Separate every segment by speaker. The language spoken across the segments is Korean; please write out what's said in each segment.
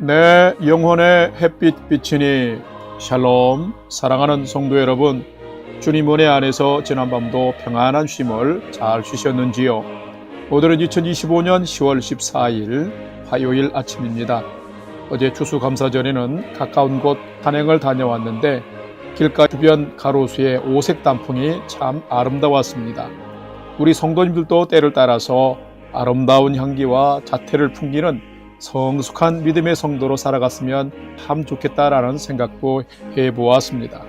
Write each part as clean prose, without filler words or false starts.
Speaker 1: 내 영혼의 햇빛 비치니 샬롬. 사랑하는 성도 여러분, 주님 은혜 안에서 지난밤도 평안한 쉼을 잘 쉬셨는지요? 오늘은 2025년 10월 14일 화요일 아침입니다. 어제 추수감사절에는 가까운 곳 산행을 다녀왔는데 길가 주변 가로수의 오색 단풍이 참 아름다웠습니다. 우리 성도님들도 때를 따라서 아름다운 향기와 자태를 풍기는 성숙한 믿음의 성도로 살아갔으면 참 좋겠다라는 생각도 해보았습니다.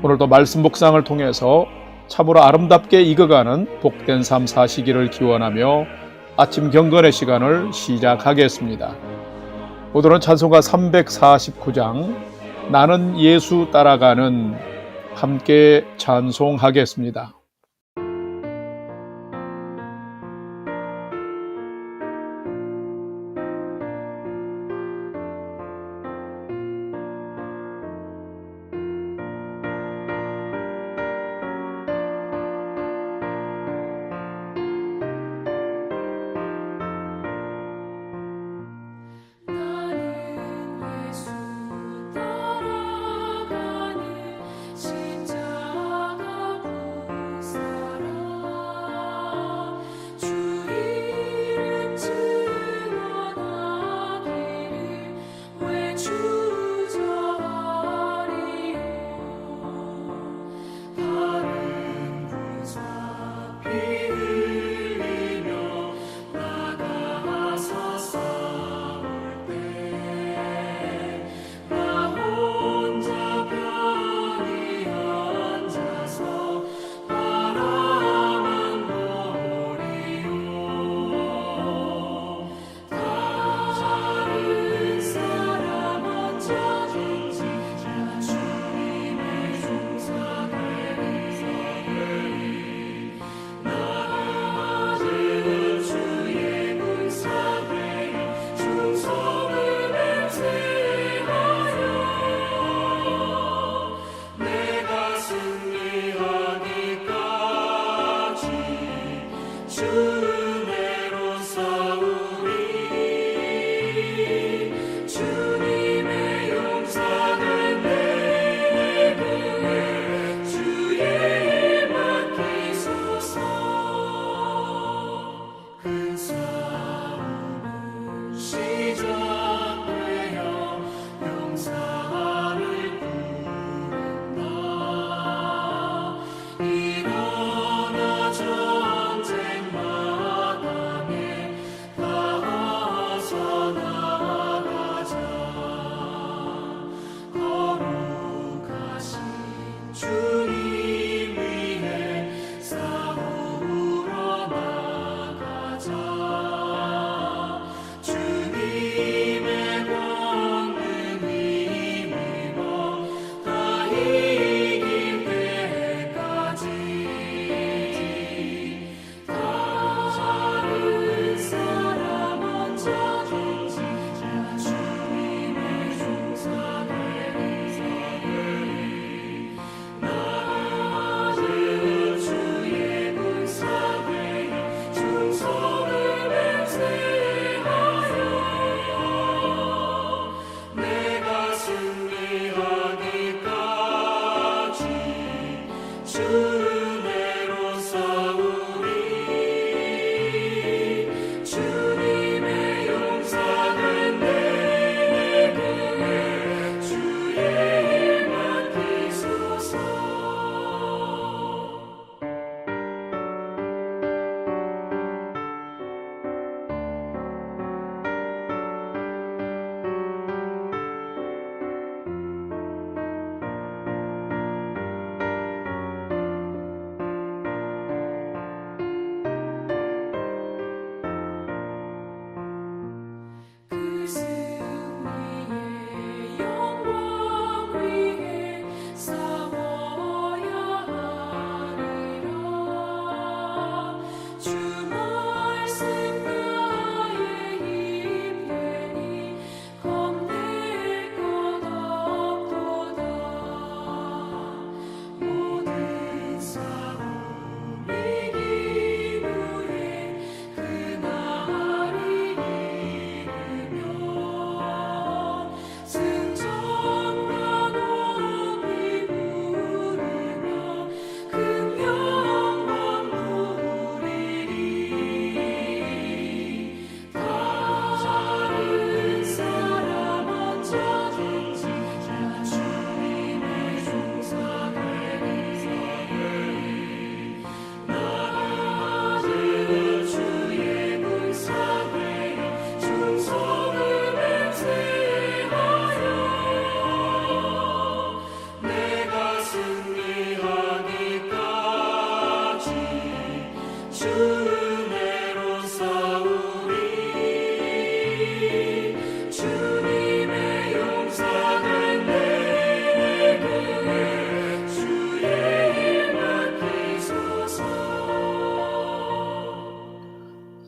Speaker 1: 오늘도 말씀 묵상을 통해서 참으로 아름답게 익어가는 복된 삶 사시기를 기원하며 아침 경건의 시간을 시작하겠습니다. 오늘은 찬송가 349장 나는 예수 따라가는 함께 찬송하겠습니다.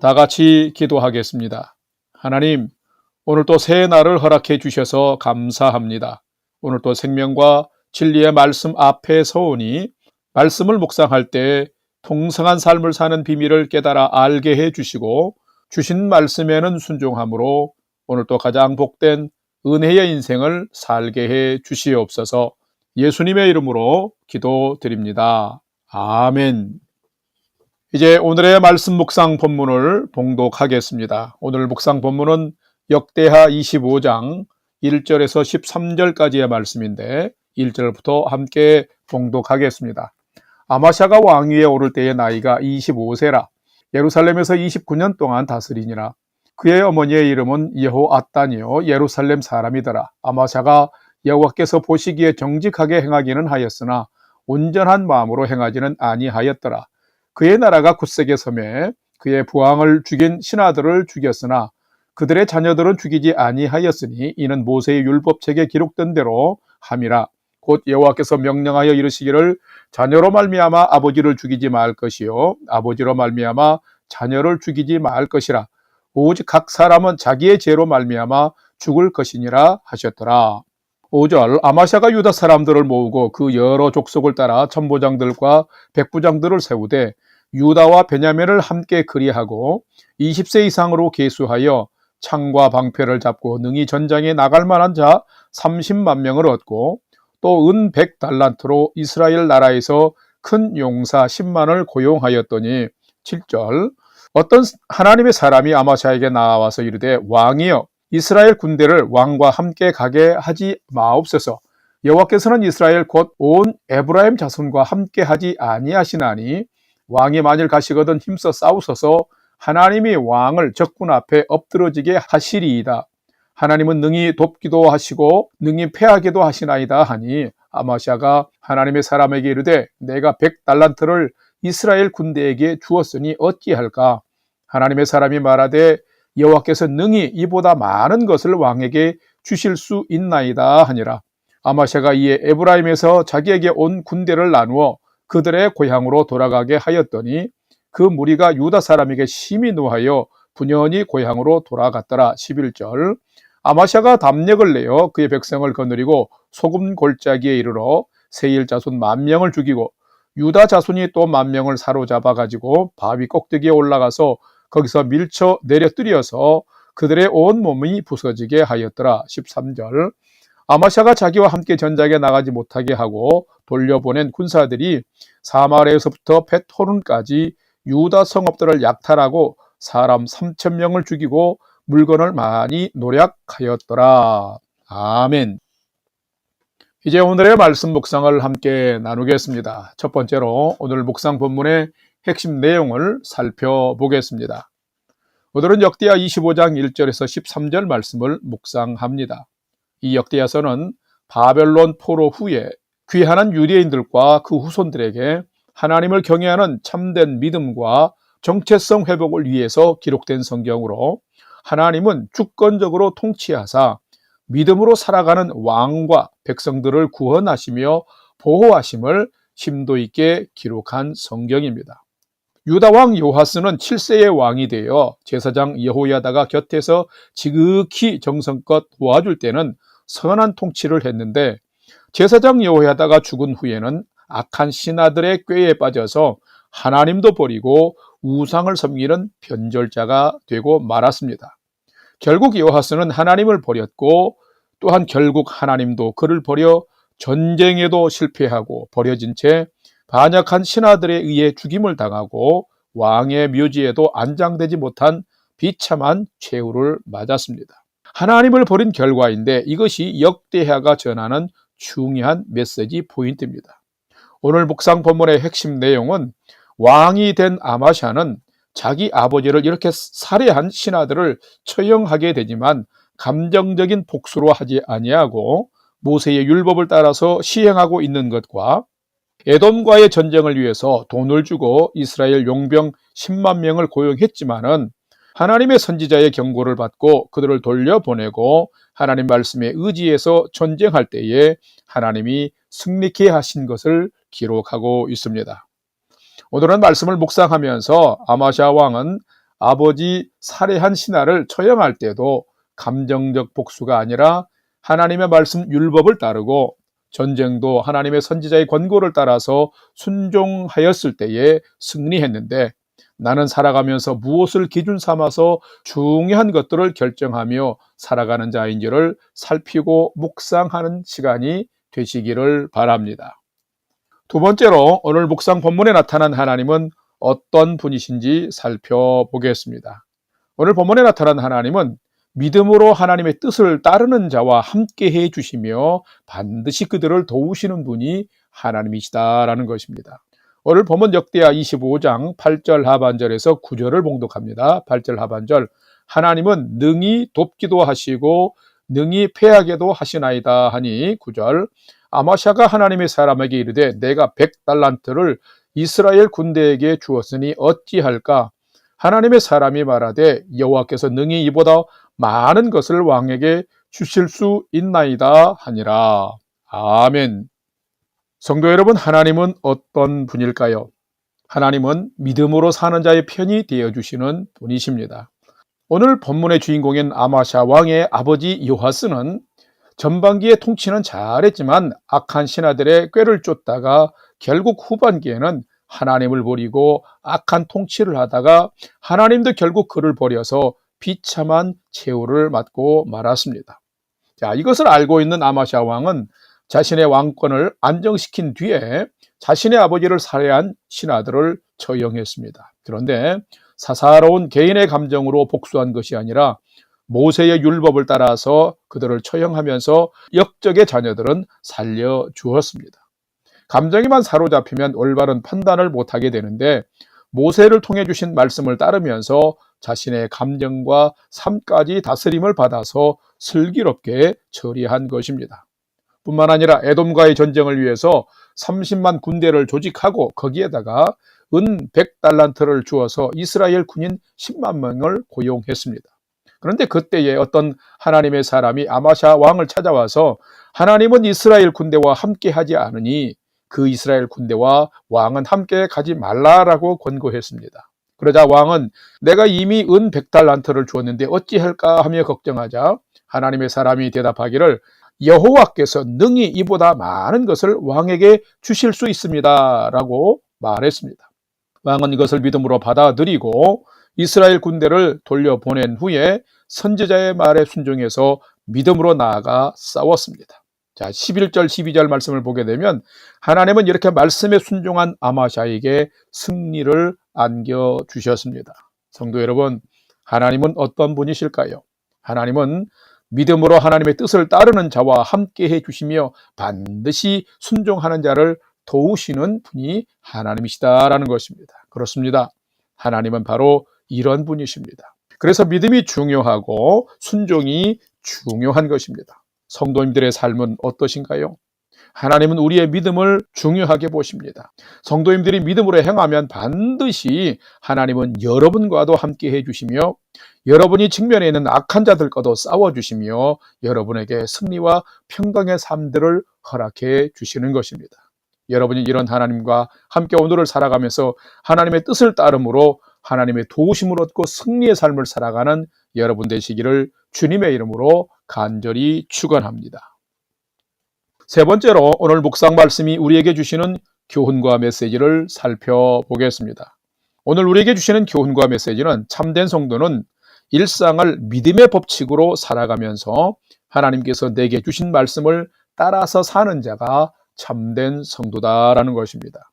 Speaker 1: 다 같이 기도하겠습니다. 하나님, 오늘 또 새 날을 허락해 주셔서 감사합니다. 오늘 또 생명과 진리의 말씀 앞에 서오니 말씀을 묵상할 때 통성한 삶을 사는 비밀을 깨달아 알게 해 주시고 주신 말씀에는 순종함으로 오늘 또 가장 복된 은혜의 인생을 살게 해 주시옵소서. 예수님의 이름으로 기도드립니다. 아멘. 이제 오늘의 말씀 묵상 본문을 봉독하겠습니다. 오늘 묵상 본문은 역대하 25장 1절에서 13절까지의 말씀인데 1절부터 함께 봉독하겠습니다. 아마샤가 왕위에 오를 때의 나이가 25세라. 예루살렘에서 29년 동안 다스리니라. 그의 어머니의 이름은 여호앗단이요 예루살렘 사람이더라. 아마샤가 여호와께서 보시기에 정직하게 행하기는 하였으나 온전한 마음으로 행하지는 아니하였더라. 그의 나라가 굳세게 섬에 그의 부왕을 죽인 신하들을 죽였으나 그들의 자녀들은 죽이지 아니하였으니 이는 모세의 율법책에 기록된 대로 함이라. 곧 여호와께서 명령하여 이르시기를 자녀로 말미암아 아버지를 죽이지 말 것이요 아버지로 말미암아 자녀를 죽이지 말 것이라. 오직 각 사람은 자기의 죄로 말미암아 죽을 것이니라 하셨더라. 5절 아마샤가 유다 사람들을 모으고 그 여러 족속을 따라 천부장들과 백부장들을 세우되 유다와 베냐민을 함께 그리하고 20세 이상으로 계수하여 창과 방패를 잡고 능히 전장에 나갈 만한 자 30만 명을 얻고 또 은 100달란트로 이스라엘 나라에서 큰 용사 10만을 고용하였더니 7절 어떤 하나님의 사람이 아마샤에게 나와서 이르되 왕이여 이스라엘 군대를 왕과 함께 가게 하지 마옵소서. 여호와께서는 이스라엘 곧 온 에브라임 자손과 함께 하지 아니하시나니 왕이 만일 가시거든 힘써 싸우소서. 하나님이 왕을 적군 앞에 엎드러지게 하시리이다. 하나님은 능히 돕기도 하시고 능히 패하기도 하시나이다 하니 아마샤가 하나님의 사람에게 이르되 내가 100달란트를 이스라엘 군대에게 주었으니 어찌할까? 하나님의 사람이 말하되 여호와께서 능히 이보다 많은 것을 왕에게 주실 수 있나이다 하니라. 아마샤가 이에 에브라임에서 자기에게 온 군대를 나누어 그들의 고향으로 돌아가게 하였더니 그 무리가 유다 사람에게 심히 노하여 분연히 고향으로 돌아갔더라. 11절 아마샤가 담력을 내어 그의 백성을 거느리고 소금 골짜기에 이르러 세일 자손 10,000명을 죽이고 유다 자손이 또 10,000명을 사로잡아 가지고 바위 꼭대기에 올라가서 거기서 밀쳐 내려뜨려서 그들의 온 몸이 부서지게 하였더라. 13절 아마샤가 자기와 함께 전장에 나가지 못하게 하고 돌려보낸 군사들이 사마리아에서부터 벳호른까지 유다 성읍들을 약탈하고 사람 3,000명을 죽이고 물건을 많이 노략하였더라. 아멘. 이제 오늘의 말씀 묵상을 함께 나누겠습니다. 첫 번째로 오늘 묵상 본문의 핵심 내용을 살펴보겠습니다. 오늘은 역대하 25장 1절에서 13절 말씀을 묵상합니다. 이 역대하서는 바벨론 포로 후에 귀환한 유대인들과 그 후손들에게 하나님을 경외하는 참된 믿음과 정체성 회복을 위해서 기록된 성경으로 하나님은 주권적으로 통치하사 믿음으로 살아가는 왕과 백성들을 구원하시며 보호하심을 심도 있게 기록한 성경입니다. 유다 왕 요하스는 7세의 왕이 되어 제사장 여호야다가 곁에서 지극히 정성껏 도와줄 때는 선한 통치를 했는데 제사장 여호야다가 죽은 후에는 악한 신하들의 꾀에 빠져서 하나님도 버리고 우상을 섬기는 변절자가 되고 말았습니다. 결국 여호아스는 하나님을 버렸고 또한 결국 하나님도 그를 버려 전쟁에도 실패하고 버려진 채 반역한 신하들에 의해 죽임을 당하고 왕의 묘지에도 안장되지 못한 비참한 최후를 맞았습니다. 하나님을 버린 결과인데 이것이 역대하가 전하는 중요한 메시지 포인트입니다. 오늘 묵상 본문의 핵심 내용은 왕이 된 아마샤는 자기 아버지를 이렇게 살해한 신하들을 처형하게 되지만 감정적인 복수로 하지 아니하고 모세의 율법을 따라서 시행하고 있는 것과 에돔과의 전쟁을 위해서 돈을 주고 이스라엘 용병 10만 명을 고용했지만은 하나님의 선지자의 경고를 받고 그들을 돌려보내고 하나님 말씀에 의지해서 전쟁할 때에 하나님이 승리케 하신 것을 기록하고 있습니다. 오늘은 말씀을 묵상하면서 아마샤 왕은 아버지 살해한 신하를 처형할 때도 감정적 복수가 아니라 하나님의 말씀 율법을 따르고 전쟁도 하나님의 선지자의 권고를 따라서 순종하였을 때에 승리했는데, 나는 살아가면서 무엇을 기준 삼아서 중요한 것들을 결정하며 살아가는 자인지를 살피고 묵상하는 시간이 되시기를 바랍니다. 두 번째로 오늘 묵상 본문에 나타난 하나님은 어떤 분이신지 살펴보겠습니다. 오늘 본문에 나타난 하나님은 믿음으로 하나님의 뜻을 따르는 자와 함께 해주시며 반드시 그들을 도우시는 분이 하나님이시다라는 것입니다. 오늘 본문 역대하 25장 8절 하반절에서 9절을 봉독합니다. 8절 하반절, 하나님은 능히 돕기도 하시고 능히 패하게도 하시나이다 하니, 9절, 아마샤가 하나님의 사람에게 이르되 내가 100달란트를 이스라엘 군대에게 주었으니 어찌할까? 하나님의 사람이 말하되 여호와께서 능히 이보다 많은 것을 왕에게 주실 수 있나이다 하니라. 아멘. 성도 여러분, 하나님은 어떤 분일까요? 하나님은 믿음으로 사는 자의 편이 되어주시는 분이십니다. 오늘 본문의 주인공인 아마샤 왕의 아버지 요아스는 전반기에 통치는 잘했지만 악한 신하들의 꾀를 쫓다가 결국 후반기에는 하나님을 버리고 악한 통치를 하다가 하나님도 결국 그를 버려서 비참한 최후를 맞고 말았습니다. 자, 이것을 알고 있는 아마샤 왕은 자신의 왕권을 안정시킨 뒤에 자신의 아버지를 살해한 신하들을 처형했습니다. 그런데 사사로운 개인의 감정으로 복수한 것이 아니라 모세의 율법을 따라서 그들을 처형하면서 역적의 자녀들은 살려주었습니다. 감정에만 사로잡히면 올바른 판단을 못하게 되는데, 모세를 통해 주신 말씀을 따르면서 자신의 감정과 삶까지 다스림을 받아서 슬기롭게 처리한 것입니다. 뿐만 아니라 에돔과의 전쟁을 위해서 30만 군대를 조직하고 거기에다가 은 100달란트를 주어서 이스라엘 군인 10만 명을 고용했습니다. 그런데 그때에 어떤 하나님의 사람이 아마샤 왕을 찾아와서 하나님은 이스라엘 군대와 함께 하지 않으니 그 이스라엘 군대와 왕은 함께 가지 말라라고 권고했습니다. 그러자 왕은 내가 이미 은 100달란트를 주었는데 어찌할까 하며 걱정하자 하나님의 사람이 대답하기를 여호와께서 능히 이보다 많은 것을 왕에게 주실 수 있습니다 라고 말했습니다. 왕은 이것을 믿음으로 받아들이고 이스라엘 군대를 돌려보낸 후에 선지자의 말에 순종해서 믿음으로 나아가 싸웠습니다. 자, 11절 12절 말씀을 보게 되면 하나님은 이렇게 말씀에 순종한 아마샤에게 승리를 안겨주셨습니다. 성도 여러분, 하나님은 어떤 분이실까요? 하나님은 믿음으로 하나님의 뜻을 따르는 자와 함께 해주시며 반드시 순종하는 자를 도우시는 분이 하나님이시다라는 것입니다. 그렇습니다. 하나님은 바로 이런 분이십니다. 그래서 믿음이 중요하고 순종이 중요한 것입니다. 성도님들의 삶은 어떠신가요? 하나님은 우리의 믿음을 중요하게 보십니다. 성도님들이 믿음으로 행하면 반드시 하나님은 여러분과도 함께 해주시며 여러분이 직면해 있는 악한 자들과도 싸워주시며 여러분에게 승리와 평강의 삶들을 허락해 주시는 것입니다. 여러분이 이런 하나님과 함께 오늘을 살아가면서 하나님의 뜻을 따름으로 하나님의 도우심을 얻고 승리의 삶을 살아가는 여러분 되시기를 주님의 이름으로 간절히 축원합니다. 세 번째로 오늘 묵상 말씀이 우리에게 주시는 교훈과 메시지를 살펴보겠습니다. 오늘 우리에게 주시는 교훈과 메시지는 참된 성도는 일상을 믿음의 법칙으로 살아가면서 하나님께서 내게 주신 말씀을 따라서 사는 자가 참된 성도다라는 것입니다.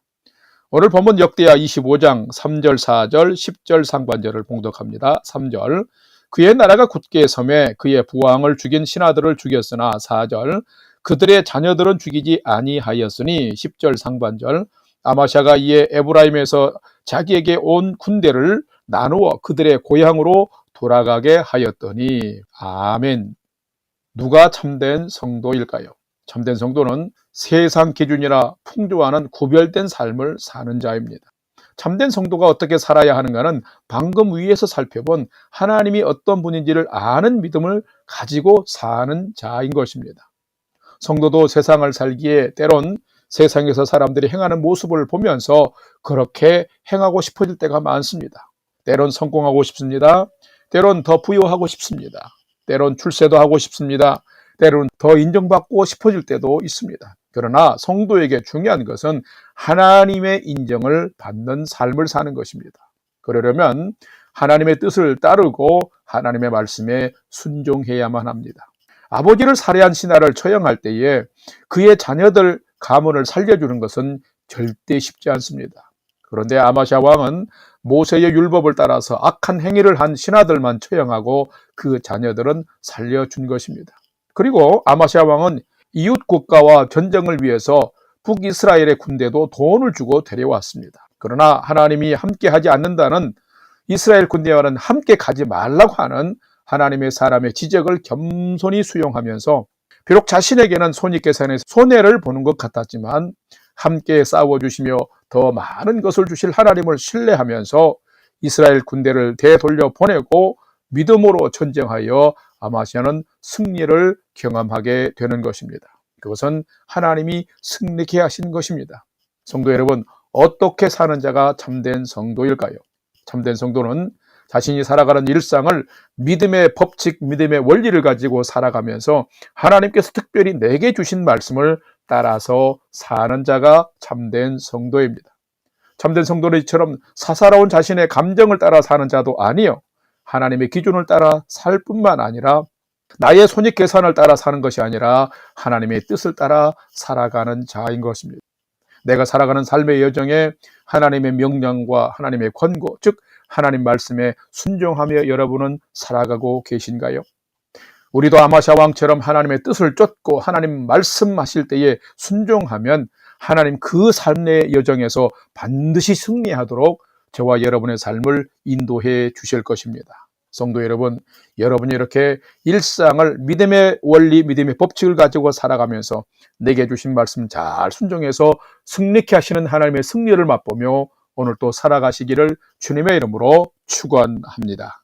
Speaker 1: 오늘 본문 역대하 25장 3절 4절 10절 상반절을 봉독합니다. 3절, 그의 나라가 굳게 섬에 그의 부왕을 죽인 신하들을 죽였으나 4절, 그들의 자녀들은 죽이지 아니하였으니 10절 상반절, 아마샤가 이에 에브라임에서 자기에게 온 군대를 나누어 그들의 고향으로 돌아가게 하였더니. 아멘. 누가 참된 성도일까요? 참된 성도는 세상 기준이나 풍조와는 구별된 삶을 사는 자입니다. 참된 성도가 어떻게 살아야 하는가는 방금 위에서 살펴본 하나님이 어떤 분인지를 아는 믿음을 가지고 사는 자인 것입니다. 성도도 세상을 살기에 때론 세상에서 사람들이 행하는 모습을 보면서 그렇게 행하고 싶어질 때가 많습니다. 때론 성공하고 싶습니다. 때론 더 부유하고 싶습니다. 때론 출세도 하고 싶습니다. 때론 더 인정받고 싶어질 때도 있습니다. 그러나 성도에게 중요한 것은 하나님의 인정을 받는 삶을 사는 것입니다. 그러려면 하나님의 뜻을 따르고 하나님의 말씀에 순종해야만 합니다. 아버지를 살해한 신하를 처형할 때에 그의 자녀들 가문을 살려주는 것은 절대 쉽지 않습니다. 그런데 아마샤 왕은 모세의 율법을 따라서 악한 행위를 한 신하들만 처형하고 그 자녀들은 살려준 것입니다. 그리고 아마샤 왕은 이웃 국가와 전쟁을 위해서 북이스라엘의 군대도 돈을 주고 데려왔습니다. 그러나 하나님이 함께하지 않는다는, 이스라엘 군대와는 함께 가지 말라고 하는 하나님의 사람의 지적을 겸손히 수용하면서 비록 자신에게는 손익계산의 손해를 보는 것 같았지만 함께 싸워주시며 더 많은 것을 주실 하나님을 신뢰하면서 이스라엘 군대를 되돌려 보내고 믿음으로 전쟁하여 아마시아는 승리를 경험하게 되는 것입니다. 그것은 하나님이 승리케 하신 것입니다. 성도 여러분, 어떻게 사는 자가 참된 성도일까요? 참된 성도는 자신이 살아가는 일상을 믿음의 법칙, 믿음의 원리를 가지고 살아가면서 하나님께서 특별히 내게 주신 말씀을 따라서 사는 자가 참된 성도입니다. 참된 성도는 이처럼 사사로운 자신의 감정을 따라 사는 자도 아니요, 하나님의 기준을 따라 살 뿐만 아니라 나의 손익계산을 따라 사는 것이 아니라 하나님의 뜻을 따라 살아가는 자인 것입니다. 내가 살아가는 삶의 여정에 하나님의 명령과 하나님의 권고, 즉 하나님 말씀에 순종하며 여러분은 살아가고 계신가요? 우리도 아마샤 왕처럼 하나님의 뜻을 쫓고 하나님 말씀하실 때에 순종하면 하나님 그 삶의 여정에서 반드시 승리하도록 저와 여러분의 삶을 인도해 주실 것입니다. 성도 여러분, 여러분이 이렇게 일상을 믿음의 원리, 믿음의 법칙을 가지고 살아가면서 내게 주신 말씀 잘 순종해서 승리케 하시는 하나님의 승리를 맛보며 오늘 또 살아가시기를 주님의 이름으로 축원합니다.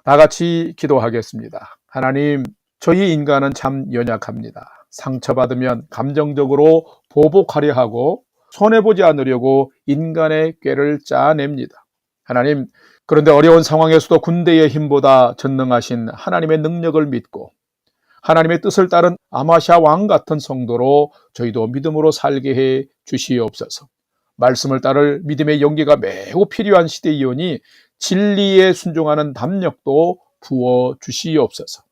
Speaker 1: 다 같이 기도하겠습니다. 하나님, 저희 인간은 참 연약합니다. 상처받으면 감정적으로 보복하려 하고 손해보지 않으려고 인간의 꾀를 짜냅니다. 하나님, 그런데 어려운 상황에서도 군대의 힘보다 전능하신 하나님의 능력을 믿고 하나님의 뜻을 따른 아마샤 왕 같은 성도로 저희도 믿음으로 살게 해 주시옵소서. 말씀을 따를 믿음의 용기가 매우 필요한 시대이오니 진리에 순종하는 담력도 부어 주시옵소서.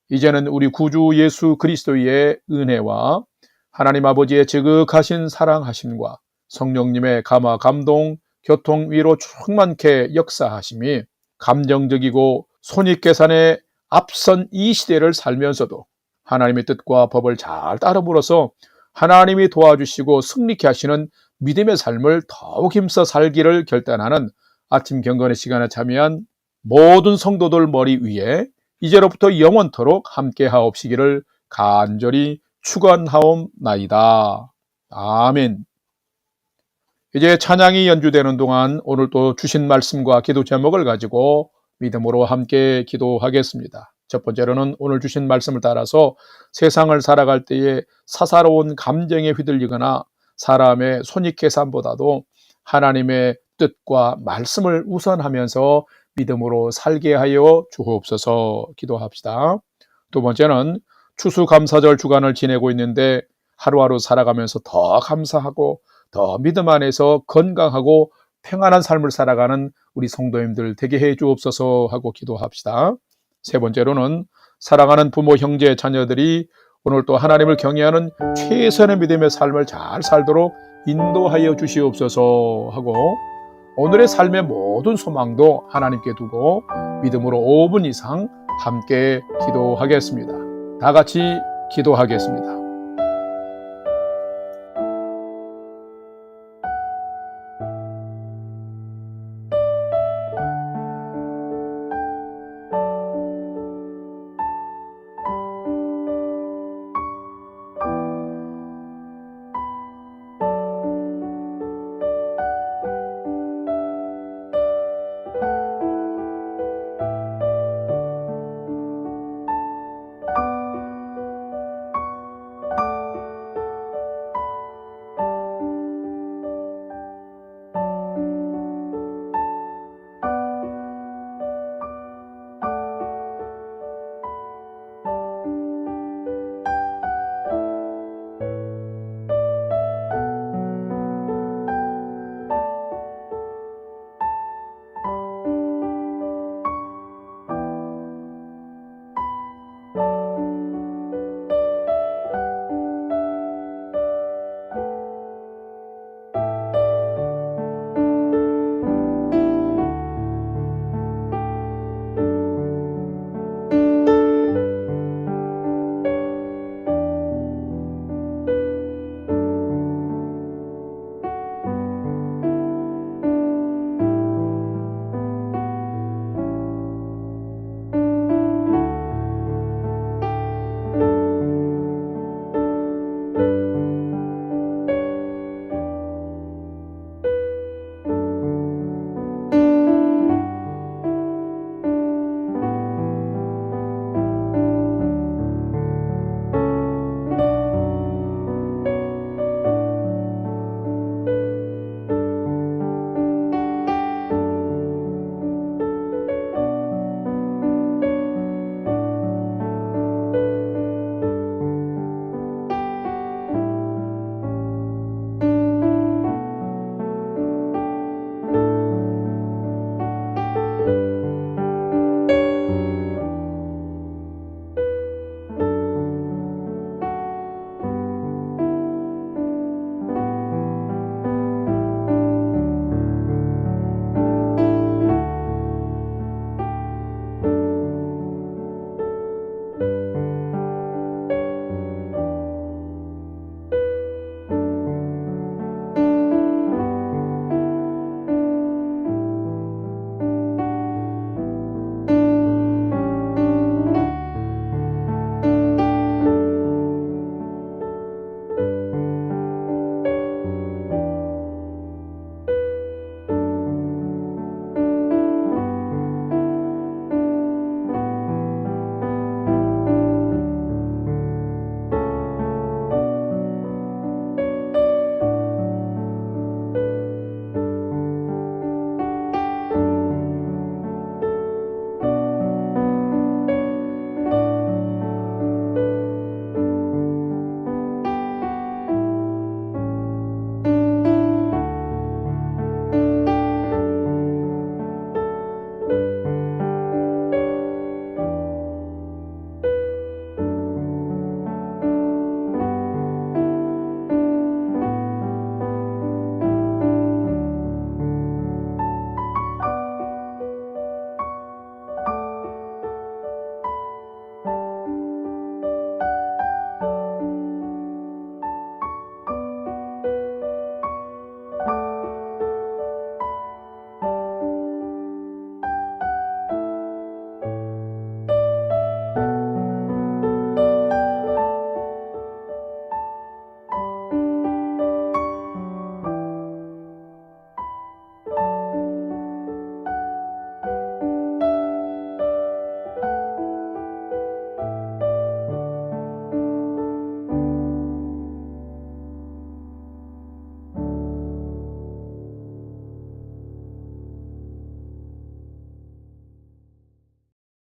Speaker 1: 이제는 우리 구주 예수 그리스도의 은혜와 하나님 아버지의 지극하신 사랑하심과 성령님의 감화 감동, 교통 위로 충만케 역사하심이 감정적이고 손익계산에 앞선 이 시대를 살면서도 하나님의 뜻과 법을 잘 따름으로써 하나님이 도와주시고 승리케 하시는 믿음의 삶을 더욱 힘써 살기를 결단하는 아침 경건의 시간에 참여한 모든 성도들 머리 위에 이제로부터 영원토록 함께 하옵시기를 간절히 축원하옵나이다. 아멘. 이제 찬양이 연주되는 동안 오늘 또 주신 말씀과 기도 제목을 가지고 믿음으로 함께 기도하겠습니다. 첫 번째로는 오늘 주신 말씀을 따라서 세상을 살아갈 때에 사사로운 감정에 휘둘리거나 사람의 손익계산보다도 하나님의 뜻과 말씀을 우선하면서 믿음으로 살게 하여 주옵소서. 기도합시다. 두 번째는 추수감사절 주간을 지내고 있는데 하루하루 살아가면서 더 감사하고 더 믿음 안에서 건강하고 평안한 삶을 살아가는 우리 성도님들 되게 해 주옵소서 하고 기도합시다. 세 번째로는 사랑하는 부모, 형제, 자녀들이 오늘 또 하나님을 경외하는 최선의 믿음의 삶을 잘 살도록 인도하여 주시옵소서 하고 오늘의 삶의 모든 소망도 하나님께 두고 믿음으로 5분 이상 함께 기도하겠습니다. 다 같이 기도하겠습니다.